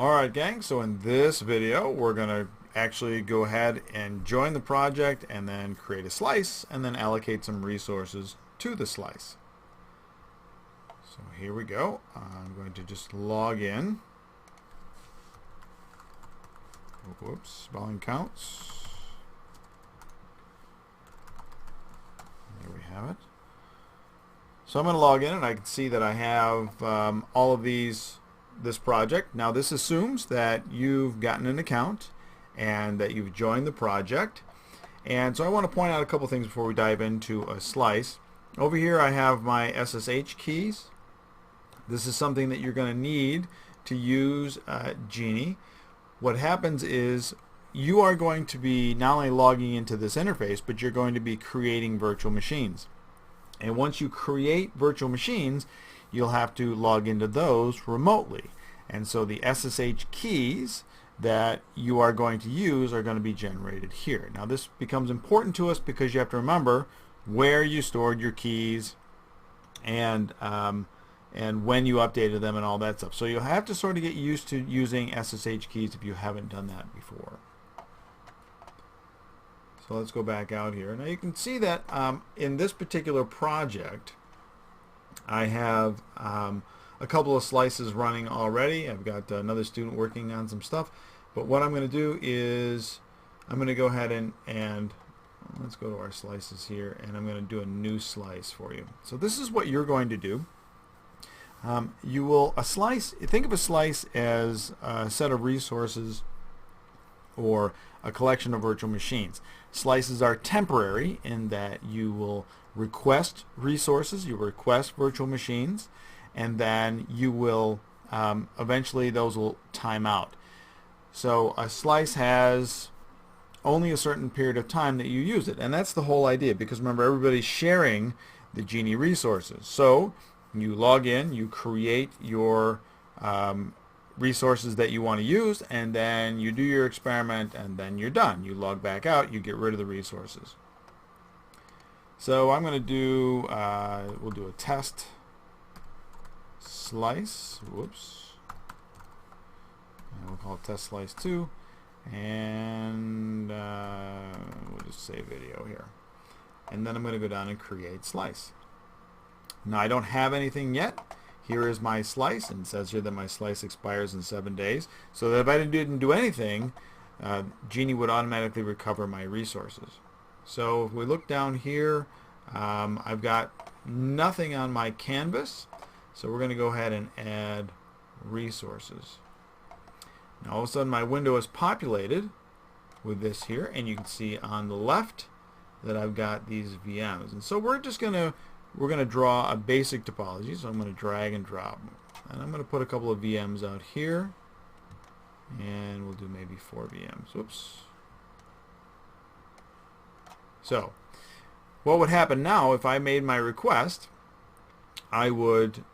Alright gang, so in this video we're going to actually go ahead and join the project and then create a slice and then allocate some resources to the slice. So here we go. I'm going to just log in. Whoops, spelling counts. There we have it. So I'm going to log in and I can see that I have all of this project. Now this assumes that you've gotten an account and that you've joined the project. And so I want to point out a couple things before we dive into a slice. Over here I have my SSH keys. This is something that you're going to need to use GENI. What happens is you are going to be not only logging into this interface, but you're going to be creating virtual machines. And once you create virtual machines, you'll have to log into those remotely. And so the SSH keys that you are going to use are going to be generated here. Now this becomes important to us because you have to remember where you stored your keys and when you updated them and all that stuff. So you'll have to sort of get used to using SSH keys if you haven't done that before. So let's go back out here. Now you can see that in this particular project I have a couple of slices running already. I've got another student working on some stuff. But what I'm going to do is I'm going to go ahead and let's go to our slices here, and I'm going to do a new slice for you. So this is what you're going to do. Think of a slice as a set of resources or a collection of virtual machines. Slices are temporary in that you will request resources, you request virtual machines, and then you will eventually those will time out. So a slice has only a certain period of time that you use it, and that's the whole idea, because remember, everybody's sharing the GENI resources. So you log in, you create your resources that you want to use, and then you do your experiment, and then you're done. You log back out, you get rid of the resources. So I'm going to do, we'll do a test slice, whoops, and we'll call it test slice 2, and we'll just say video here. And then I'm going to go down and create slice. Now I don't have anything yet. Here is my slice, and it says here that my slice expires in 7 days. So that if I didn't do anything, GENI would automatically recover my resources. So if we look down here, I've got nothing on my canvas. So we're going to go ahead and add resources. Now all of a sudden my window is populated with this here, and you can see on the left that I've got these VMs. And so we're going to draw a basic topology. So I'm going to drag and drop, and I'm going to put a couple of VMs out here, and we'll do maybe 4 VMs. Whoops. So what would happen now if I made my request? I would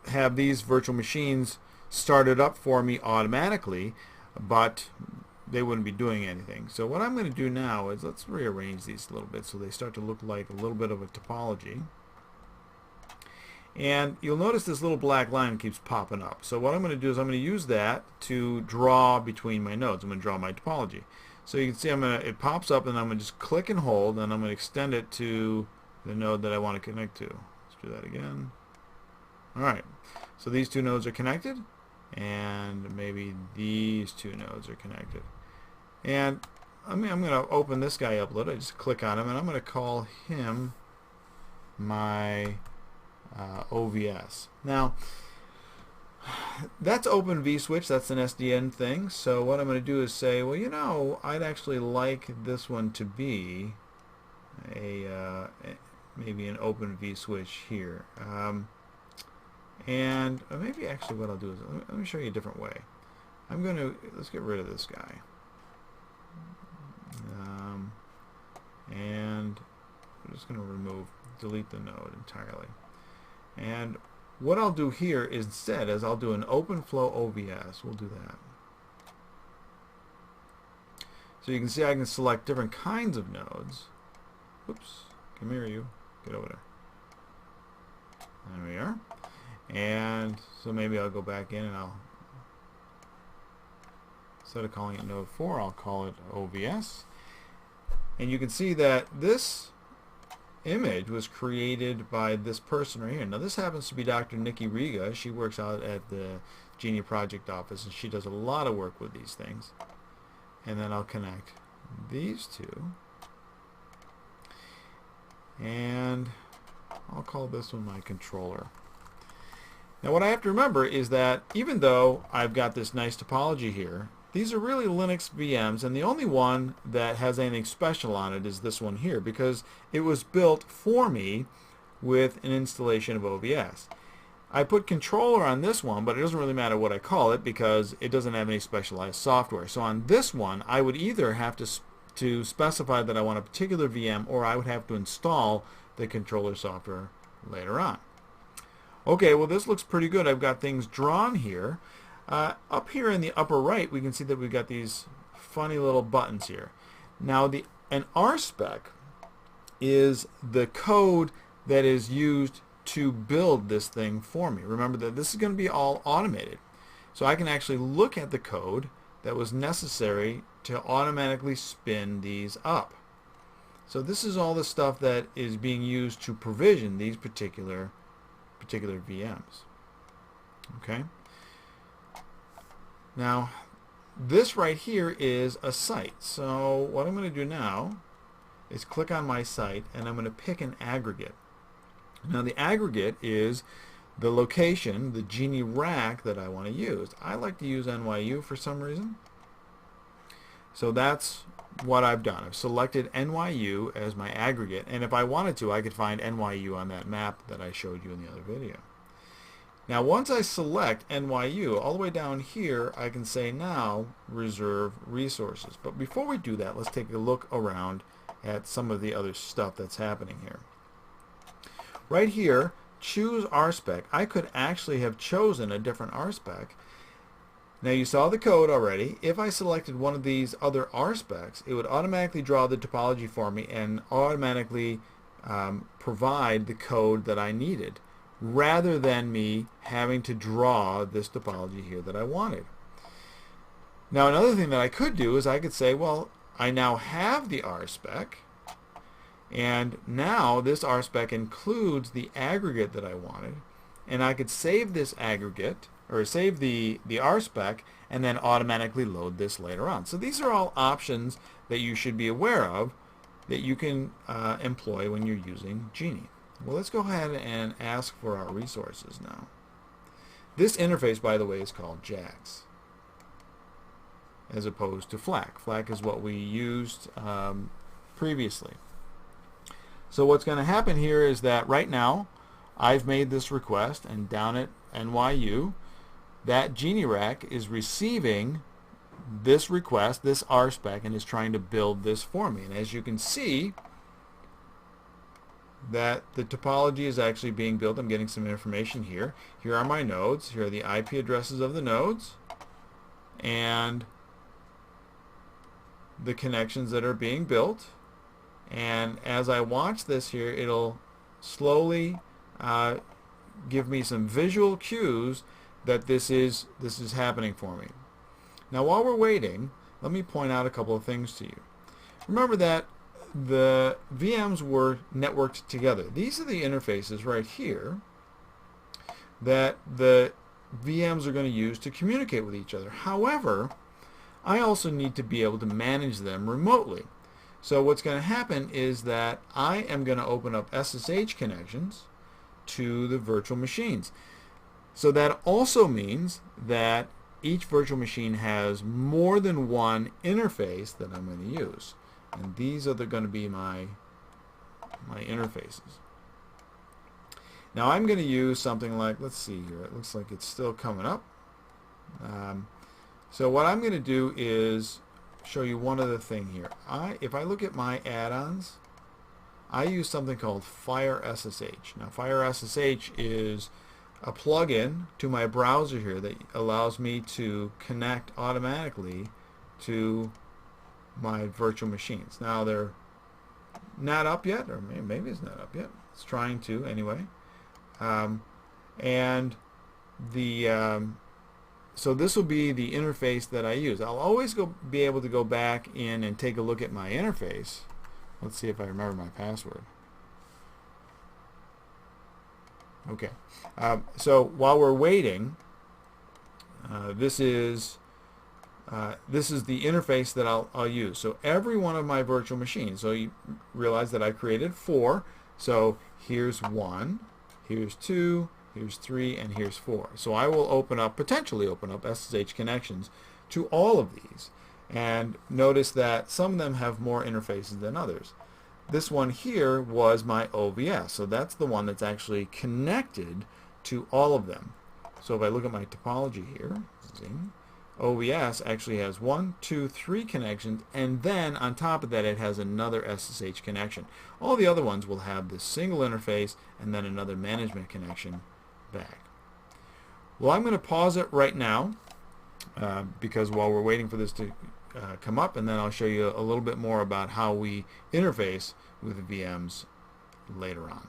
have these virtual machines started up for me automatically, but they wouldn't be doing anything. So what I'm going to do now is let's rearrange these a little bit so they start to look like a little bit of a topology. And you'll notice this little black line keeps popping up. So what I'm going to do is I'm going to use that to draw between my nodes. I'm going to draw my topology. So you can see it pops up, and I'm going to just click and hold, and I'm going to extend it to the node that I want to connect to. Let's do that again. Alright, so these two nodes are connected, and maybe these two nodes are connected. And I'm going to open this guy up a little. I just click on him, and I'm going to call him my OVS. Now, that's Open vSwitch. That's an SDN thing. So what I'm going to do is say, well, you know, I'd actually like this one to be a maybe an Open vSwitch here. And maybe actually what I'll do is let me show you a different way. Let's get rid of this guy. And I'm just going to delete the node entirely. And what I'll do here instead is I'll do an OpenFlow OVS. We'll do that. So you can see I can select different kinds of nodes. Oops, come here you. Get over there. There we are. And so maybe I'll go back in and I'll Instead of calling it node 4, I'll call it OVS. And you can see that this image was created by this person right here. Now this happens to be Dr. Nikki Riga. She works out at the GENI project office, and she does a lot of work with these things. And then I'll connect these two. And I'll call this one my controller. Now what I have to remember is that even though I've got this nice topology here, these are really Linux VMs, and the only one that has anything special on it is this one here, because it was built for me with an installation of OVS. I put controller on this one, but it doesn't really matter what I call it because it doesn't have any specialized software. So on this one, I would either have to specify that I want a particular VM, or I would have to install the controller software later on. Okay, well this looks pretty good. I've got things drawn here. Up here in the upper right, we can see that we've got these funny little buttons here. Now an RSpec is the code that is used to build this thing for me. Remember that this is going to be all automated. So I can actually look at the code that was necessary to automatically spin these up. So this is all the stuff that is being used to provision these particular VMs. Okay. Now this right here is a site. So what I'm going to do now is click on my site, and I'm going to pick an aggregate. Now the aggregate is the location, the GENI rack that I want to use. I like to use NYU for some reason. So that's what I've done. I've selected NYU as my aggregate, and if I wanted to, I could find NYU on that map that I showed you in the other video. Now once I select NYU, all the way down here, I can say now reserve resources. But before we do that, let's take a look around at some of the other stuff that's happening here. Right here, choose RSpec. I could actually have chosen a different RSpec. Now you saw the code already. If I selected one of these other RSpecs, it would automatically draw the topology for me and automatically provide the code that I needed, rather than me having to draw this topology here that I wanted. Now another thing that I could do is I could say, well, I now have the RSpec, and now this RSpec includes the aggregate that I wanted, and I could save this aggregate, or save the RSpec, and then automatically load this later on. So these are all options that you should be aware of that you can employ when you're using GENI. Well, let's go ahead and ask for our resources now. This interface, by the way, is called Jacks, as opposed to FLAC. FLAC is what we used previously. So what's going to happen here is that right now I've made this request, and down at NYU, that GENI rack is receiving this request, this RSpec, and is trying to build this for me. And as you can see, that the topology is actually being built. I'm getting some information here. Here are my nodes. Here are the IP addresses of the nodes and the connections that are being built. And as I watch this here, it'll slowly give me some visual cues that this is happening for me. Now while we're waiting, let me point out a couple of things to you. Remember that the VMs were networked together. These are the interfaces right here that the VMs are going to use to communicate with each other. However, I also need to be able to manage them remotely. So what's going to happen is that I am going to open up SSH connections to the virtual machines. So that also means that each virtual machine has more than one interface that I'm going to use. And these are going to be my interfaces. Now I'm going to use something like, let's see here, it looks like it's still coming up. So what I'm going to do is show you one other thing here. If I look at my add-ons, I use something called Fire SSH. Now Fire SSH is a plugin to my browser here that allows me to connect automatically to my virtual machines. Now they're not up yet, or maybe it's not up yet. It's trying to anyway. And the so this will be the interface that I use. I'll always be able to go back in and take a look at my interface. Let's see if I remember my password. Okay. So while we're waiting, this is the interface that I'll use. So every one of my virtual machines. So you realize that I created 4. So here's 1, here's 2, here's 3, and here's 4. So I will potentially open up SSH connections to all of these. And notice that some of them have more interfaces than others. This one here was my OVS. So that's the one that's actually connected to all of them. So if I look at my topology here, zing, OVS actually has 1, 2, 3 connections, and then on top of that it has another SSH connection. All the other ones will have this single interface and then another management connection back. Well, I'm going to pause it right now because while we're waiting for this to come up, and then I'll show you a little bit more about how we interface with VMs later on.